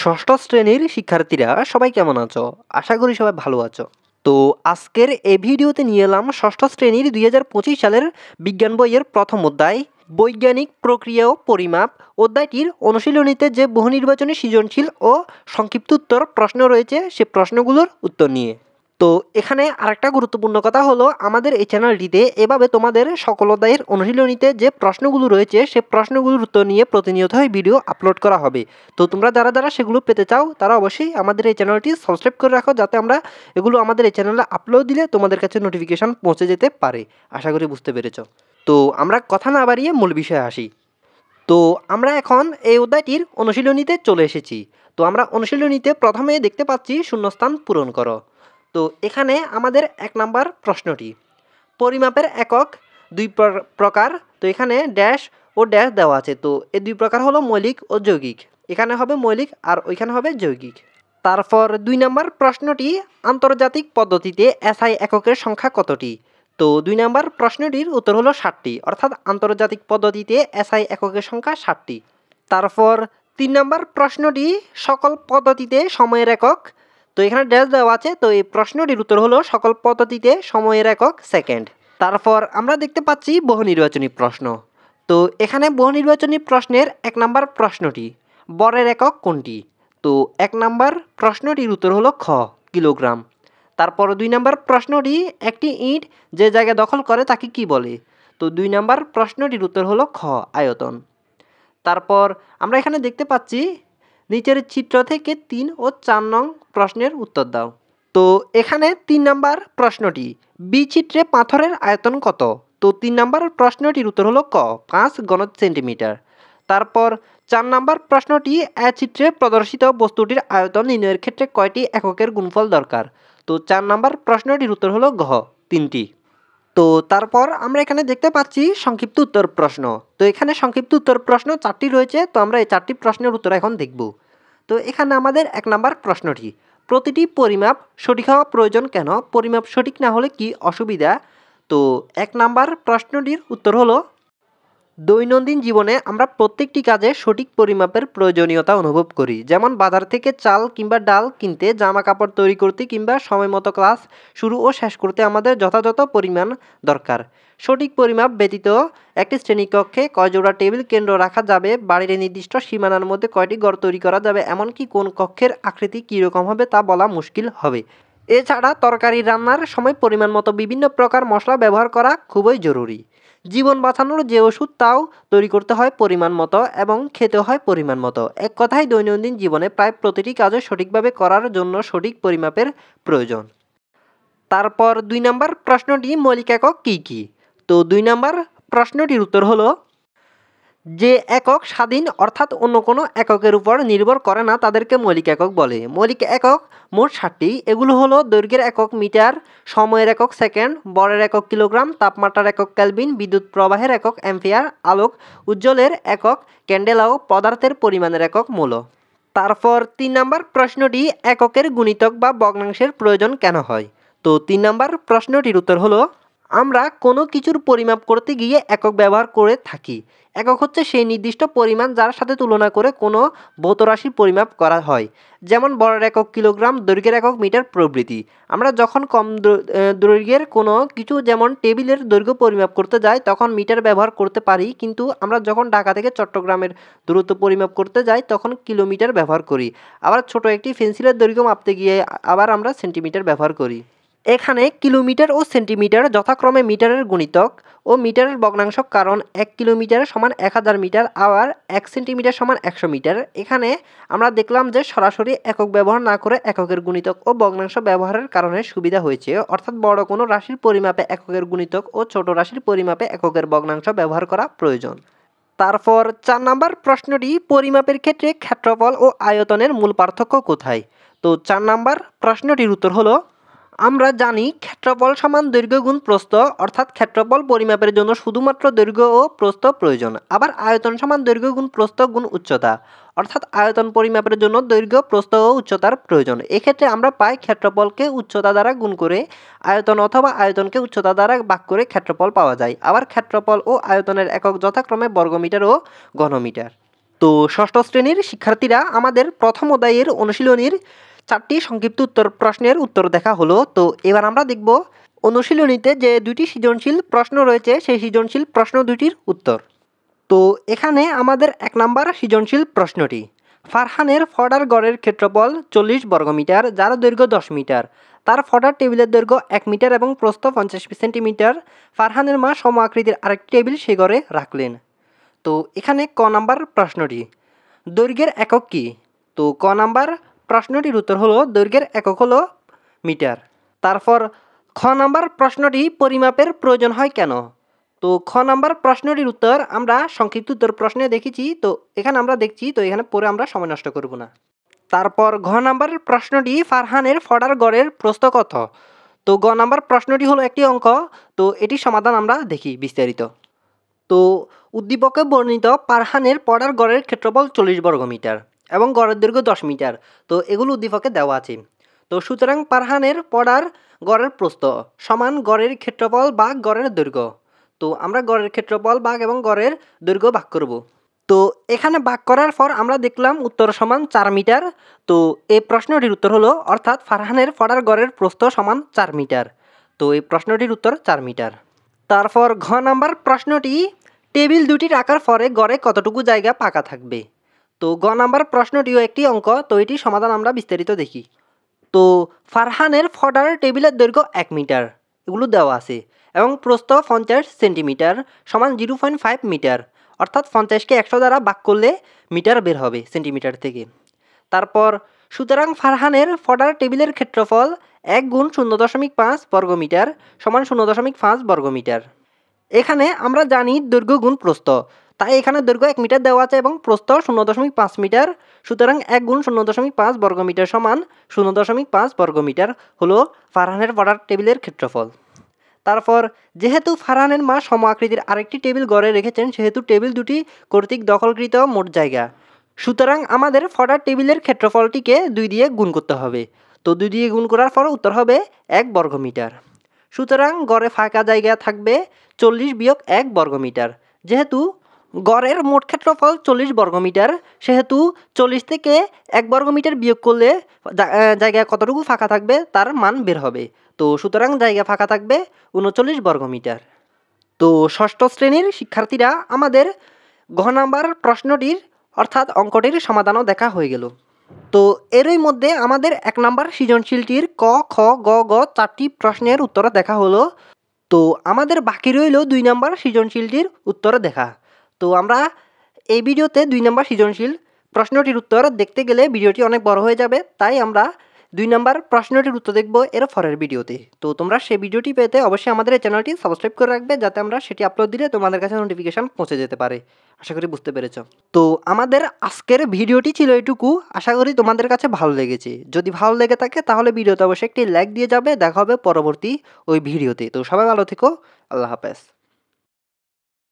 ষষ্ঠ শ্রেণীর শিক্ষার্থীরা সবাই কেমন আছো? আশা করি সবাই ভালো আছো। তো আজকের এই ভিডিওতে নিয়ে এলাম ষষ্ঠ শ্রেণীর 2025 সালের বিজ্ঞান বইয়ের প্রথম অধ্যায় বৈজ্ঞানিক প্রক্রিয়া ও পরিমাপ। অধ্যায়টির অনুশীলনীতে যে বহু নির্বাচনী সৃজনশীল ও সংক্ষিপ্ত উত্তর প্রশ্ন রয়েছে সে প্রশ্নগুলোর উত্তর নিয়ে। তো এখানে আরেকটা গুরুত্বপূর্ণ কথা হলো, আমাদের এই চ্যানেলটিতে এভাবে তোমাদের সকল অধ্যায়ের অনুশীলনীতে যে প্রশ্নগুলো রয়েছে সে প্রশ্নগুলোর উত্তর নিয়ে প্রতিনিয়তই ভিডিও আপলোড করা হবে। তো তোমরা যারা সেগুলো পেতে চাও তারা অবশ্যই আমাদের এই চ্যানেলটি সাবস্ক্রাইব করে রাখো, যাতে আমরা এগুলো আমাদের এই চ্যানেলে আপলোড দিলে তোমাদের কাছে নোটিফিকেশান পৌঁছে যেতে পারে। আশা করি বুঝতে পেরেছ। তো আমরা কথা না বাড়িয়ে মূল বিষয়ে আসি। তো আমরা এখন এই অধ্যায়টির অনুশীলনীতে চলে এসেছি। তো আমরা অনুশীলনীতে প্রথমে দেখতে পাচ্ছি শূন্যস্থান পূরণ করো। তো এখানে আমাদের 1 নাম্বার প্রশ্নটি, পরিমাপের একক দুই প্রকার। তো এখানে ড্যাশ ও ড্যাশ দেওয়া আছে। তো এই দুই প্রকার হলো মৌলিক ও যৌগিক। এখানে হবে মৌলিক আর ওইখানে হবে যৌগিক। তারপর 2 নাম্বার প্রশ্নটি, আন্তর্জাতিক পদ্ধতিতে এসআই এককের সংখ্যা কতটি? তো 2 নাম্বার প্রশ্নটির উত্তর হলো 60টি, অর্থাৎ আন্তর্জাতিক পদ্ধতিতে এসআই এককের সংখ্যা 60টি। তারপর 3 নাম্বার প্রশ্নটি, সকল পদ্ধতিতে সময়ের একক। তো এখানে ড্যাশ দেওয়া আছে। তো এই প্রশ্নটির উত্তর হলো সকল পদ্ধতিতে সময়ের একক সেকেন্ড। তারপর আমরা দেখতে পাচ্ছি বহু নির্বাচনী প্রশ্ন। তো এখানে বহু নির্বাচনী প্রশ্নের 1 নাম্বার প্রশ্নটি, বরের একক কোনটি? তো 1 নাম্বার প্রশ্নটির উত্তর হলো খ, কিলোগ্রাম। তারপর 2 নাম্বার প্রশ্নটি, একটি ইট যে জায়গা দখল করে তাকে কি বলে? তো 2 নাম্বার প্রশ্নটির উত্তর হলো খ, আয়তন। তারপর আমরা এখানে দেখতে পাচ্ছি নিচের চিত্র থেকে 3 ও 4 নং প্রশ্নের উত্তর দাও। তো এখানে 3 নাম্বার প্রশ্নটি, বিচিত্রে পাথরের আয়তন কত? তো 3 নাম্বার প্রশ্নটির উত্তর হলো ক, 5 ঘন সেন্টিমিটার। তারপর 4 নাম্বার প্রশ্নটি, চিত্রে প্রদর্শিত বস্তুটির আয়তন নির্ণয়ের ক্ষেত্রে কয়টি এককের গুণফল দরকার? তো 4 নাম্বার প্রশ্নটির উত্তর হলো ঘ, 3টি। তো তারপর আমরা এখানে দেখতে পাচ্ছি সংক্ষিপ্ত উত্তর প্রশ্ন। তো এখানে সংক্ষিপ্ত উত্তর প্রশ্ন 4টি রয়েছে। তো আমরা এই 4টি প্রশ্নের উত্তর এখন দেখব। তো এখানে আমাদের 1 নাম্বার প্রশ্নটি, প্রতিটি পরিমাপ সঠিক হওয়া প্রয়োজন কেন? পরিমাপ সঠিক না হলে কি অসুবিধা? তো 1 নাম্বার প্রশ্নটির উত্তর হলো, দৈনন্দিন জীবনে আমরা প্রত্যেকটি কাজে সঠিক পরিমাপের প্রয়োজনীয়তা অনুভব করি। যেমন বাজার থেকে চাল কিংবা ডাল কিনতে, জামা কাপড় তৈরি করতে কিংবা সময় মতো ক্লাস শুরু ও শেষ করতে আমাদের যথাযথ পরিমাণ দরকার। সঠিক পরিমাপ ব্যতীত একটি শ্রেণীকক্ষে কয় জোড়া টেবিল কেন্দ্র রাখা যাবে, বাড়ির নির্দিষ্ট সীমানার মধ্যে কয়টি ঘর তৈরি করা যাবে, এমনকি কোন কক্ষের আকৃতি কীরকম হবে তা বলা মুশকিল হবে। এছাড়া তরকারি রান্নার সময় পরিমাণ মতো বিভিন্ন প্রকার মশলা ব্যবহার করা খুবই জরুরি। জীবন বাঁচানোর যে ওষুধ তাও তৈরি করতে হয় পরিমাণ মতো এবং খেতে হয় পরিমাণ মতো। এক কথায় দৈনন্দিন জীবনে প্রায় প্রতিটি কাজে সঠিকভাবে করার জন্য সঠিক পরিমাপের প্রয়োজন। তারপর 2 নাম্বার প্রশ্নটি, মৌলিক একক কী কী? তো 2 নাম্বার প্রশ্নটির উত্তর হলো, যে একক স্বাধীন অর্থাৎ অন্য কোনো এককের উপর নির্ভর করে না তাদেরকে মৌলিক একক বলে। মৌলিক একক মোট 60টি। এগুলো হলো দৈর্ঘ্যের একক মিটার, সময়ের একক সেকেন্ড, বরের একক কিলোগ্রাম, তাপমাত্রার একক কেলভিন, বিদ্যুৎ প্রবাহের একক অ্যাম্পিয়ার, আলোক উজ্জ্বলের একক ক্যান্ডেলা ও পদার্থের পরিমাণের একক মূল। তারপর 3 নাম্বার প্রশ্নটি, এককের গুণিতক বা ভগ্নাংশের প্রয়োজন কেন হয়? তো 3 নাম্বার প্রশ্নটির উত্তর হলো, আমরা কোনো কিছুর পরিমাপ করতে গিয়ে একক ব্যবহার করে থাকি। একক হচ্ছে সেই নির্দিষ্ট পরিমাণ যার সাথে তুলনা করে কোনো ভৌত রাশির পরিমাপ করা হয়। যেমন বরের একক কিলোগ্রাম, দৈর্ঘ্যের একক মিটার প্রভৃতি। আমরা যখন কম দৈর্ঘ্যের কোনো কিছু যেমন টেবিলের দৈর্ঘ্য পরিমাপ করতে যাই তখন মিটার ব্যবহার করতে পারি, কিন্তু আমরা যখন ঢাকা থেকে চট্টগ্রামের দূরত্ব পরিমাপ করতে যাই তখন কিলোমিটার ব্যবহার করি। আবার ছোট একটি পেন্সিলের দৈর্ঘ্য মাপতে গিয়ে আবার আমরা সেন্টিমিটার ব্যবহার করি। এখানে কিলোমিটার ও সেন্টিমিটার যথাক্রমে মিটারের গুণিতক ও মিটারের ভগ্নাংশ, কারণ 1 কিলোমিটার সমান 1000 মিটার, আবার 1 সেন্টিমিটার সমান 100 মিটার। এখানে আমরা দেখলাম যে সরাসরি একক ব্যবহার না করে এককের গুণিতক ও ভগ্নাংশ ব্যবহারের কারণে সুবিধা হয়েছে, অর্থাৎ বড় কোনো রাশির পরিমাপে এককের গুণিতক ও ছোট রাশির পরিমাপে এককের ভগ্নাংশ ব্যবহার করা প্রয়োজন। তারপর 4 নাম্বার প্রশ্নটি, পরিমাপের ক্ষেত্রে ক্ষেত্রফল ও আয়তনের মূল পার্থক্য কোথায়? তো 4 নাম্বার প্রশ্নটির উত্তর হলো, আমরা জানি ক্ষেত্রফল সমান দৈর্ঘ্য গুণ প্রস্থ, অর্থাৎ ক্ষেত্রফল পরিমাপের জন্য শুধুমাত্র দৈর্ঘ্য ও প্রস্থ প্রয়োজন। আবার আয়তন সমান দৈর্ঘ্য গুণ প্রস্থ গুণ উচ্চতা, অর্থাৎ আয়তন পরিমাপের জন্য দৈর্ঘ্য, প্রস্থ ও উচ্চতার প্রয়োজন। এক্ষেত্রে আমরা পাই ক্ষেত্রফলকে উচ্চতা দ্বারা গুণ করে আয়তন, অথবা আয়তনকে উচ্চতা দ্বারা ভাগ করে ক্ষেত্রফল পাওয়া যায়। আবার ক্ষেত্রফল ও আয়তনের একক যথাক্রমে বর্গমিটার ও ঘনমিটার। তো ষষ্ঠ শ্রেণীর শিক্ষার্থীরা আমাদের প্রথম অধ্যায়ের অনুশীলনীর 4টি সংক্ষিপ্ত উত্তর প্রশ্নের উত্তর দেখা হলো। তো এবার আমরা দেখব অনুশীলনীতে যে 2টি সৃজনশীল প্রশ্ন রয়েছে সেই সৃজনশীল প্রশ্ন 2টির উত্তর। তো এখানে আমাদের 1 নম্বর সৃজনশীল প্রশ্নটি, ফারহানের ফডার গড়ের ক্ষেত্রফল 40 বর্গমিটার, যার দৈর্ঘ্য 10 মিটার। তার ফডার টেবিলের দৈর্ঘ্য 1 মিটার এবং প্রস্থ 50 সেন্টিমিটার। ফারহানের মা সম আকৃতির আরেকটি টেবিল সে ঘরে রাখলেন। তো এখানে ক নাম্বার প্রশ্নটি, দৈর্ঘ্যের একক কী? তো ক নাম্বার প্রশ্নটির উত্তর হলো দৈর্ঘ্যের একক হলো মিটার। তারপর খ নাম্বার প্রশ্নটি, পরিমাপের প্রয়োজন হয় কেন? তো খ নাম্বার প্রশ্নটির উত্তর আমরা সংক্ষিপ্ত উত্তর প্রশ্নে দেখেছি, তো এখানে আমরা দেখছি, তো এখানে পরে আমরা সময় নষ্ট করব না। তারপর ঘ নাম্বার প্রশ্নটি, ফারহানের ফডার গড়ের প্রস্থ কত? তো গ নাম্বার প্রশ্নটি হলো একটি অঙ্ক, তো এটির সমাধান আমরা দেখি বিস্তারিত। তো উদ্দীপকে বর্ণিত ফারহানের ফডার গড়ের ক্ষেত্রফল 40 বর্গমিটার এবং গড়ের দৈর্ঘ্য 10 মিটার। তো এগুলো উদ্দীপকে দেওয়া আছে। তো সুতরাং ফারহানের ফডার গড়ের প্রস্থ সমান গড়ের ক্ষেত্রফল ভাগ গড়ের দৈর্ঘ্য। তো আমরা গড়ের ক্ষেত্রফল ভাগ এবং গড়ের দৈর্ঘ্য ভাগ করব। তো এখানে ভাগ করার পর আমরা দেখলাম উত্তর সমান 4 মিটার। তো এই প্রশ্নটির উত্তর হলো, অর্থাৎ ফারহানের ফডার গড়ের প্রস্থ সমান 4 মিটার। তো এই প্রশ্নটির উত্তর 4 মিটার। তারপর ঘ নাম্বার প্রশ্নটি, টেবিল দুটি রাখার পরে গড়ে কতটুকু জায়গা ফাঁকা থাকবে? তো গ নাম্বার প্রশ্নটিও একটি অঙ্ক, তো এটির সমাধান আমরা বিস্তারিত দেখি। তো ফারহানের ফডার টেবিলের দৈর্ঘ্য 1 মিটার, এগুলো দেওয়া আছে, এবং প্রস্থ 50 সেন্টিমিটার সমান 0.5 মিটার, অর্থাৎ 50কে 100 দ্বারা ভাগ করলে মিটার বের হবে সেন্টিমিটার থেকে। তারপর সুতরাং ফারহানের ফডার টেবিলের ক্ষেত্রফল 1 গুণ 0.5 বর্গমিটার সমান 0.5 বর্গমিটার। এখানে আমরা জানি দৈর্ঘ্য গুণ প্রস্থ, তাই এখানে দৈর্ঘ্য 1 মিটার দেওয়া আছে এবং প্রস্থ 0.5 মিটার। সুতরাং 1 গুণ 0.5 বর্গমিটার সমান 0.5 বর্গমিটার হলো ফারহানের ফডার টেবিলের ক্ষেত্রফল। তারপর যেহেতু ফারহানের মা সম আকৃতির আরেকটি টেবিল গড়ে রেখেছেন, সেহেতু টেবিল দুটি কর্তৃক দখলকৃত মোট জায়গা। সুতরাং আমাদের ফডার টেবিলের ক্ষেত্রফলটিকে 2 দিয়ে গুণ করতে হবে। তো 2 দিয়ে গুণ করার পর উত্তর হবে 1 বর্গমিটার। সুতরাং গড়ে ফাঁকা জায়গা থাকবে 40 বিয়োগ 1 বর্গমিটার। যেহেতু গড়ের মোট ক্ষেত্রফল 40 বর্গমিটার, সেহেতু 40 থেকে 1 বর্গমিটার বিয়োগ করলে জায়গা কতটুকু ফাঁকা থাকবে তার মান বের হবে। তো সুতরাং জায়গা ফাঁকা থাকবে 39 বর্গমিটার। তো ষষ্ঠ শ্রেণীর শিক্ষার্থীরা আমাদের ঘ নাম্বার প্রশ্নটির অর্থাৎ অঙ্কটির সমাধানও দেখা হয়ে গেল। তো এরই মধ্যে আমাদের 1 নাম্বার সৃজনশীলটির ক, খ, গ, ঘ 4টি প্রশ্নের উত্তর দেখা হলো। তো আমাদের বাকি রইল 2 নাম্বার সৃজনশীলটির উত্তর দেখা। তো আমরা এই ভিডিওতে 2 নাম্বার সৃজনশীল প্রশ্নটির উত্তর দেখতে গেলে ভিডিওটি অনেক বড় হয়ে যাবে, তাই আমরা 2 নাম্বার প্রশ্নটির উত্তর দেখব এর পরের ভিডিওতে। তো তোমরা সেই ভিডিওটি পেতে অবশ্যই আমাদের এই চ্যানেলটি সাবস্ক্রাইব করে রাখবে, যাতে আমরা সেটি আপলোড দিলে তোমাদের কাছে নোটিফিকেশান পৌঁছে যেতে পারে। আশা করি বুঝতে পেরেছ। তো আমাদের আজকের ভিডিওটি ছিল এটুকু। আশা করি তোমাদের কাছে ভালো লেগেছে। যদি ভালো লেগে থাকে তাহলে ভিডিওতে অবশ্যই একটি লাইক দিয়ে যাবে। দেখা হবে পরবর্তী ওই ভিডিওতে। তো সবাই ভালো থেকো। আল্লাহ হাফেজ।